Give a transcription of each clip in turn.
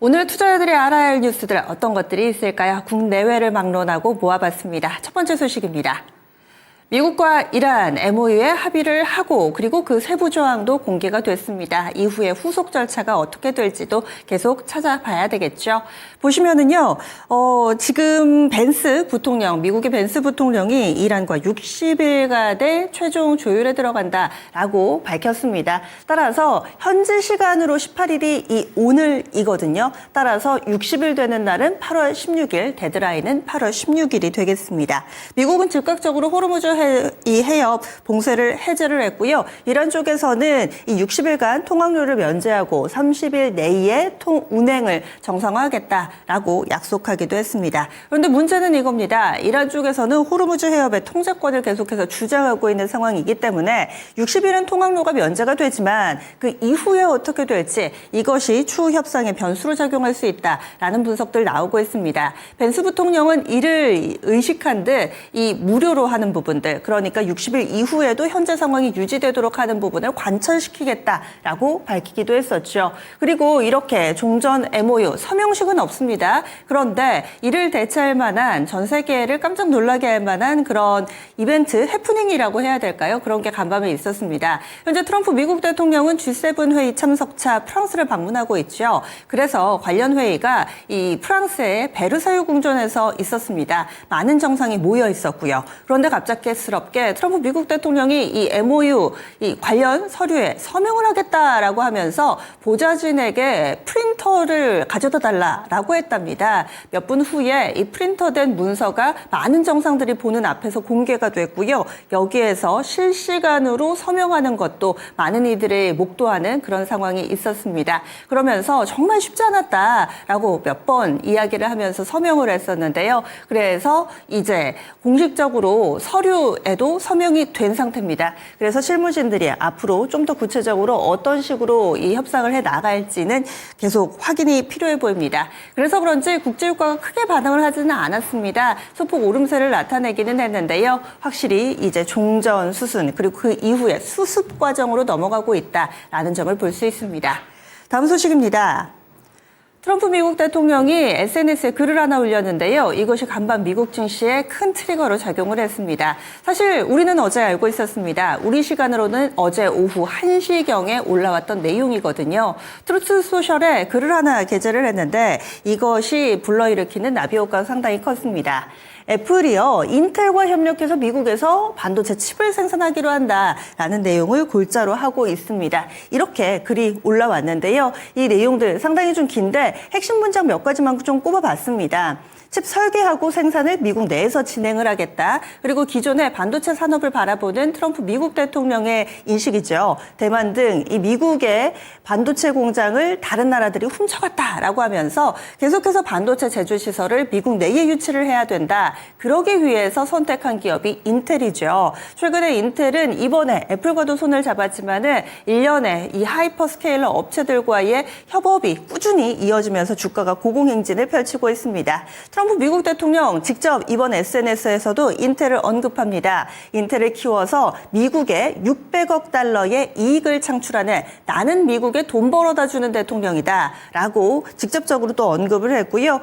오늘 투자자들이 알아야 할 뉴스들 어떤 것들이 있을까요? 국내외를 막론하고 모아봤습니다. 첫 번째 소식입니다. 미국과 이란 MOU에 합의를 하고 그리고 그 세부 조항도 공개가 됐습니다. 이후에 후속 절차가 어떻게 될지도 계속 찾아봐야 되겠죠. 보시면은요, 지금 벤스 부통령, 미국의 벤스 부통령이 이란과 60일간의 최종 조율에 들어간다라고 밝혔습니다. 따라서 현지 시간으로 18일이 오늘이거든요. 따라서 60일 되는 날은 8월 16일, 데드라인은 8월 16일이 되겠습니다. 미국은 즉각적으로 호르무즈 이 해협 봉쇄를 해제를 했고요. 이란 쪽에서는 이 60일간 통항료를 면제하고 30일 내에 운행을 정상화하겠다라고 약속하기도 했습니다. 그런데 문제는 이겁니다. 이란 쪽에서는 호르무즈 해협의 통제권을 계속해서 주장하고 있는 상황이기 때문에 60일은 통항료가 면제가 되지만 그 이후에 어떻게 될지 이것이 추후 협상의 변수로 작용할 수 있다라는 분석들 나오고 있습니다. 벤스 부통령은 이를 의식한 듯 이 무료로 하는 부분들, 그러니까 60일 이후에도 현재 상황이 유지되도록 하는 부분을 관철시키겠다라고 밝히기도 했었죠. 그리고 이렇게 종전 MOU 서명식은 없습니다. 그런데 이를 대체할 만한 전 세계를 깜짝 놀라게 할 만한 그런 이벤트, 해프닝이라고 해야 될까요? 그런 게 간밤에 있었습니다. 현재 트럼프 미국 대통령은 G7 회의 참석차 프랑스를 방문하고 있죠. 그래서 관련 회의가 이 프랑스의 베르사유 궁전에서 있었습니다. 많은 정상이 모여 있었고요. 그런데 갑작스럽게 트럼프 미국 대통령이 이 MOU 이 관련 서류에 서명을 하겠다라고 하면서 보좌진에게 프린터를 가져다 달라라고 했답니다. 몇 분 후에 이 프린터된 문서가 많은 정상들이 보는 앞에서 공개가 됐고요. 여기에서 실시간으로 서명하는 것도 많은 이들이 목도하는 그런 상황이 있었습니다. 그러면서 정말 쉽지 않았다라고 몇 번 이야기를 하면서 서명을 했었는데요. 그래서 이제 공식적으로 서류에도 서명이 된 상태입니다. 그래서 실무진들이 앞으로 좀 더 구체적으로 어떤 식으로 이 협상을 해 나갈지는 계속 확인이 필요해 보입니다. 그래서 그런지 국제유가가 크게 반응을 하지는 않았습니다. 소폭 오름세를 나타내기는 했는데요. 확실히 이제 종전 수순 그리고 그 이후에 수습 과정으로 넘어가고 있다라는 점을 볼 수 있습니다. 다음 소식입니다. 트럼프 미국 대통령이 SNS에 글을 하나 올렸는데요. 이것이 간밤 미국 증시에 큰 트리거로 작용을 했습니다. 사실 우리는 어제 알고 있었습니다. 우리 시간으로는 어제 오후 1시경에 올라왔던 내용이거든요. 트루스 소셜에 글을 하나 게재를 했는데 이것이 불러일으키는 나비 효과가 상당히 컸습니다. 애플이요, 인텔과 협력해서 미국에서 반도체 칩을 생산하기로 한다라는 내용을 골자로 하고 있습니다. 이렇게 글이 올라왔는데요. 이 내용들 상당히 좀 긴데 핵심 문장 몇 가지만 좀 꼽아봤습니다. 칩 설계하고 생산을 미국 내에서 진행을 하겠다. 그리고 기존의 반도체 산업을 바라보는 트럼프 미국 대통령의 인식이죠. 대만 등 이 미국의 반도체 공장을 다른 나라들이 훔쳐갔다라고 하면서 계속해서 반도체 제조 시설을 미국 내에 유치를 해야 된다. 그러기 위해서 선택한 기업이 인텔이죠. 최근에 인텔은 이번에 애플과도 손을 잡았지만은 1년에 이 하이퍼스케일러 업체들과의 협업이 꾸준히 이어지면서 주가가 고공행진을 펼치고 있습니다. 트럼프 미국 대통령 직접 이번 SNS에서도 인텔을 언급합니다. 인텔을 키워서 미국에 600억 달러의 이익을 창출하는 나는 미국에 돈 벌어다 주는 대통령이다 라고 직접적으로 또 언급을 했고요.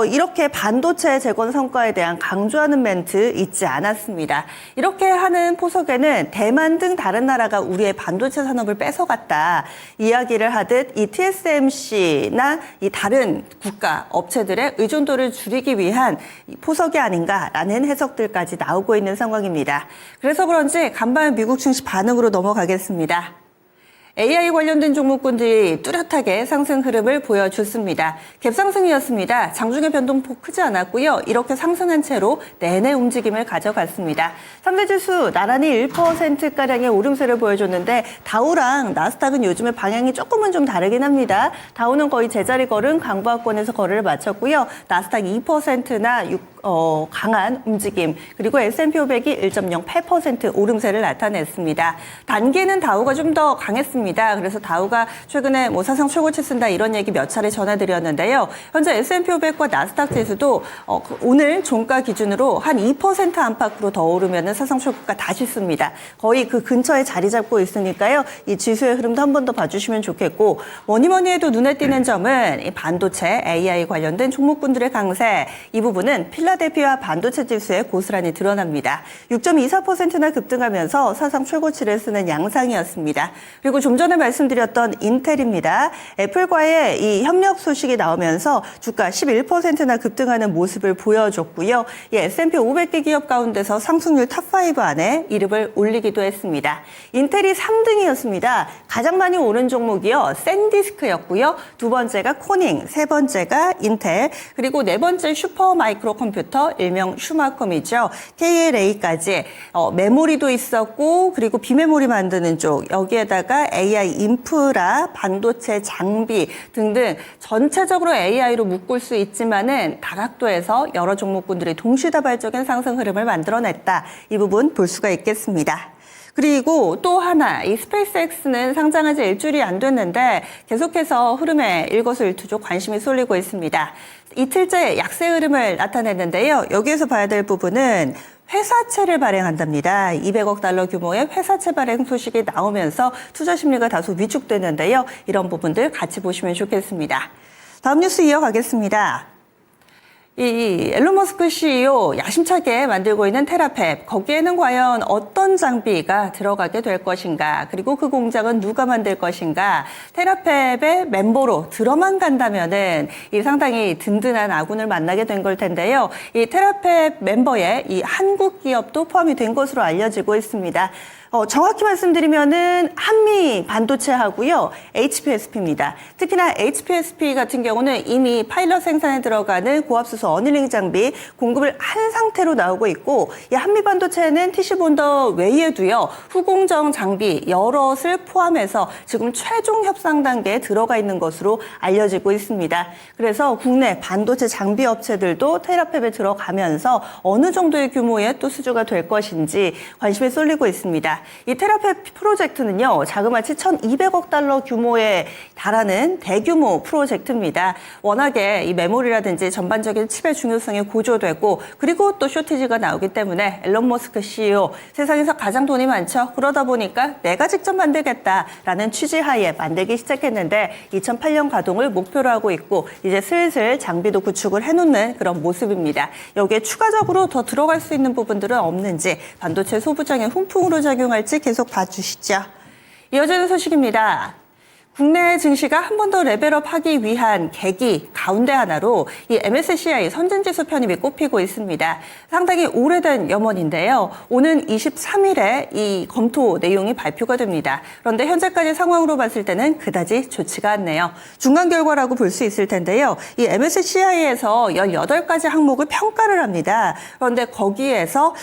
이렇게 반도체 재건 성과에 대한 강조하는 멘트 잊지 않았습니다. 이렇게 하는 포석에는 대만 등 다른 나라가 우리의 반도체 산업을 뺏어갔다 이야기를 하듯 이 TSMC나 이 다른 국가 업체들의 의존도를 줄이기 위한 포석이 아닌가라는 해석들까지 나오고 있는 상황입니다. 그래서 그런지 간밤 미국 증시 반응으로 넘어가겠습니다. AI 관련된 종목군들이 뚜렷하게 상승 흐름을 보여줬습니다. 갭상승이었습니다. 장중의 변동폭 크지 않았고요. 이렇게 상승한 채로 내내 움직임을 가져갔습니다. 3대 지수 나란히 1%가량의 오름세를 보여줬는데 다우랑 나스닥은 요즘에 방향이 조금은 좀 다르긴 합니다. 다우는 거의 제자리 걸음 강보합권에서 거래를 마쳤고요. 나스닥 2%나 강한 움직임, 그리고 S&P 500이 1.08% 오름세를 나타냈습니다. 단기는 다우가 좀 더 강했습니다. 그래서 다우가 최근에 사상 최고치 쓴다 이런 얘기 몇 차례 전해드렸는데요. 현재 S&P 500과 나스닥 지수도 오늘 종가 기준으로 한 2% 안팎으로 더 오르면 사상 최고가 다시 씁니다. 거의 그 근처에 자리 잡고 있으니까요. 이 지수의 흐름도 한 번 더 봐주시면 좋겠고, 뭐니 해도 눈에 띄는 점은 이 반도체, AI 관련된 종목군들의 강세, 이 부분은 필라델피아 반도체 지수에 고스란히 드러납니다. 6.24%나 급등하면서 사상 최고치를 쓰는 양상이었습니다. 그리고 좀 전에 말씀드렸던 인텔입니다. 애플과의 이 협력 소식이 나오면서 주가 11%나 급등하는 모습을 보여줬고요. 이 S&P 500개 기업 가운데서 상승률 탑5 안에 이름을 올리기도 했습니다. 인텔이 3등이었습니다. 가장 많이 오른 종목이요. 샌디스크였고요. 두 번째가 코닝, 세 번째가 인텔, 그리고 네 번째 슈퍼 마이크로 컴퓨터, 일명 슈마컴이죠. KLA까지 메모리도 있었고, 그리고 비메모리 만드는 쪽, 여기에다가 AI 인프라, 반도체 장비 등등 전체적으로 AI로 묶을 수 있지만은 다각도에서 여러 종목군들이 동시다발적인 상승 흐름을 만들어냈다. 이 부분 볼 수가 있겠습니다. 그리고 또 하나, 이 스페이스X는 상장한 지 일주일이 안 됐는데 계속해서 흐름에 일거수일투족 관심이 쏠리고 있습니다. 이틀째 약세 흐름을 나타냈는데요. 여기에서 봐야 될 부분은 회사채를 발행한답니다. 200억 달러 규모의 회사채 발행 소식이 나오면서 투자 심리가 다소 위축되는데요. 이런 부분들 같이 보시면 좋겠습니다. 다음 뉴스 이어가겠습니다. 이 앨런 머스크 CEO 야심차게 만들고 있는 테라펩, 거기에는 과연 어떤 장비가 들어가게 될 것인가, 그리고 그 공장은 누가 만들 것인가, 테라펩의 멤버로 들어만 간다면은 이 상당히 든든한 아군을 만나게 된 걸 텐데요. 이 테라펩 멤버에 이 한국 기업도 포함이 된 것으로 알려지고 있습니다. 정확히 말씀드리면은 한미 반도체하고요, HPSP입니다. 특히나 HPSP 같은 경우는 이미 파일럿 생산에 들어가는 고압수소 어닐링 장비 공급을 한 상태로 나오고 있고, 이 한미 반도체는 TC본더 외에도요, 후공정 장비 여럿을 포함해서 지금 최종 협상 단계에 들어가 있는 것으로 알려지고 있습니다. 그래서 국내 반도체 장비 업체들도 테라펩에 들어가면서 어느 정도의 규모의 또 수주가 될 것인지 관심이 쏠리고 있습니다. 이 테라펩 프로젝트는요, 자그마치 1,200억 달러 규모에 달하는 대규모 프로젝트입니다. 워낙에 이 메모리라든지 전반적인 칩의 중요성이 고조되고, 그리고 또 쇼티지가 나오기 때문에 앨런 머스크 CEO, 세상에서 가장 돈이 많죠. 그러다 보니까 내가 직접 만들겠다라는 취지하에 만들기 시작했는데 2008년 가동을 목표로 하고 있고, 이제 슬슬 장비도 구축을 해놓는 그런 모습입니다. 여기에 추가적으로 더 들어갈 수 있는 부분들은 없는지, 반도체 소부장의 훈풍으로 작용할지 계속 봐주시죠. 이어지는 소식입니다. 국내 증시가 한 번 더 레벨업하기 위한 계기 가운데 하나로 이 MSCI 선진지수 편입이 꼽히고 있습니다. 상당히 오래된 염원인데요. 오는 23일에 이 검토 내용이 발표가 됩니다. 그런데 현재까지 상황으로 봤을 때는 그다지 좋지가 않네요. 중간 결과라고 볼 수 있을 텐데요. 이 MSCI에서 18가지 항목을 평가를 합니다. 그런데 거기에서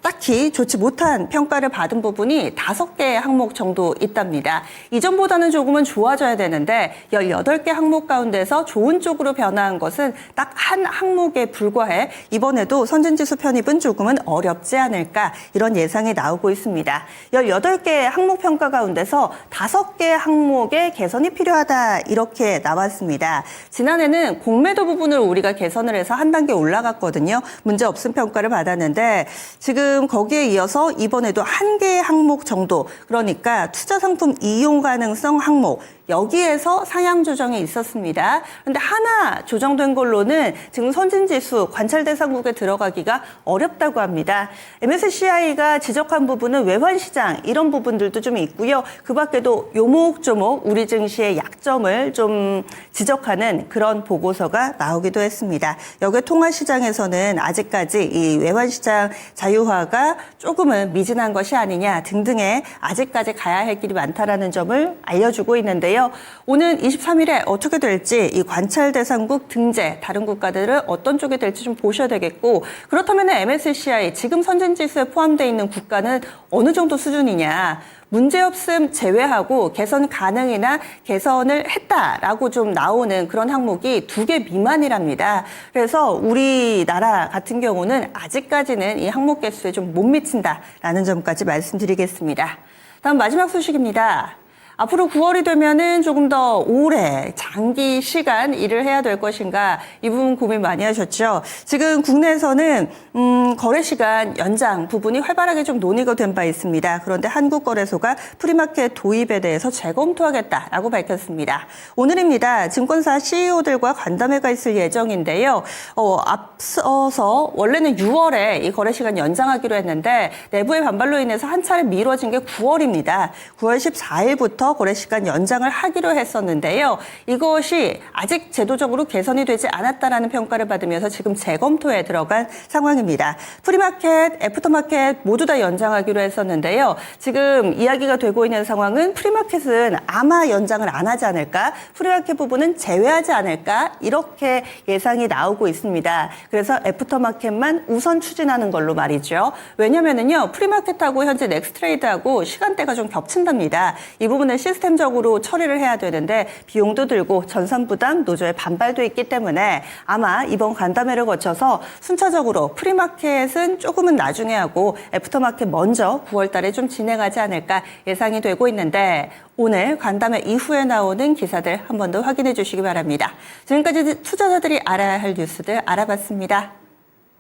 딱히 좋지 못한 평가를 받은 부분이 5개 항목 정도 있답니다. 이전보다는 조금은 좋아져야 되는데 18개 항목 가운데서 좋은 쪽으로 변화한 것은 딱 한 항목에 불과해 이번에도 선진지수 편입은 조금은 어렵지 않을까, 이런 예상이 나오고 있습니다. 18개 항목 평가 가운데서 5개 항목의 개선이 필요하다, 이렇게 나왔습니다. 지난해는 공매도 부분을 우리가 개선을 해서 한 단계 올라갔거든요. 문제 없음 평가를 받았는데 지금 거기에 이어서 이번에도 1개의 항목 정도, 그러니까 투자 상품 이용 가능성 항목, 여기에서 상향 조정이 있었습니다. 그런데 하나 조정된 걸로는 지금 선진지수 관찰 대상국에 들어가기가 어렵다고 합니다. MSCI가 지적한 부분은 외환시장, 이런 부분들도 좀 있고요. 그 밖에도 요목조목 우리 증시의 약점을 좀 지적하는 그런 보고서가 나오기도 했습니다. 여기 통화시장에서는 아직까지 이 외환시장 자유화가 조금은 미진한 것이 아니냐 등등의 아직까지 가야 할 길이 많다라는 점을 알려주고 있는데요. 있는데요. 오는 23일에 어떻게 될지 이 관찰 대상국 등재, 다른 국가들은 어떤 쪽이 될지 좀 보셔야 되겠고 그렇다면 MSCI 지금 선진지수에 포함되어 있는 국가는 어느 정도 수준이냐. 문제없음 제외하고 개선 가능이나 개선을 했다라고 좀 나오는 그런 항목이 2개 미만이랍니다. 그래서 우리나라 같은 경우는 아직까지는 이 항목 개수에 좀 못 미친다라는 점까지 말씀드리겠습니다. 다음 마지막 소식입니다. 앞으로 9월이 되면은 조금 더 오래 장기 시간 일을 해야 될 것인가 이 부분 고민 많이 하셨죠. 지금 국내에서는 거래 시간 연장 부분이 활발하게 좀 논의가 된 바 있습니다. 그런데 한국거래소가 프리마켓 도입에 대해서 재검토하겠다라고 밝혔습니다. 오늘입니다. 증권사 CEO들과 간담회가 있을 예정인데요. 앞서서 원래는 6월에 이 거래 시간 연장하기로 했는데 내부의 반발로 인해서 한 차례 미뤄진 게 9월입니다. 9월 14일부터 거래 시간 연장을 하기로 했었는데요. 이것이 아직 제도적으로 개선이 되지 않았다라는 평가를 받으면서 지금 재검토에 들어간 상황입니다. 프리마켓, 애프터마켓 모두 다 연장하기로 했었는데요. 지금 이야기가 되고 있는 상황은 프리마켓은 아마 연장을 안 하지 않을까, 프리마켓 부분은 제외하지 않을까 이렇게 예상이 나오고 있습니다. 그래서 애프터마켓만 우선 추진하는 걸로 말이죠. 왜냐면은요, 프리마켓하고 현재 넥스트레이드하고 시간대가 좀 겹친답니다. 이 부분은 시스템적으로 처리를 해야 되는데 비용도 들고 전산 부담, 노조의 반발도 있기 때문에 아마 이번 간담회를 거쳐서 순차적으로 프리마켓은 조금은 나중에 하고 애프터마켓 먼저 9월 달에 좀 진행하지 않을까 예상이 되고 있는데 오늘 간담회 이후에 나오는 기사들 한 번 더 확인해 주시기 바랍니다. 지금까지 투자자들이 알아야 할 뉴스들 알아봤습니다.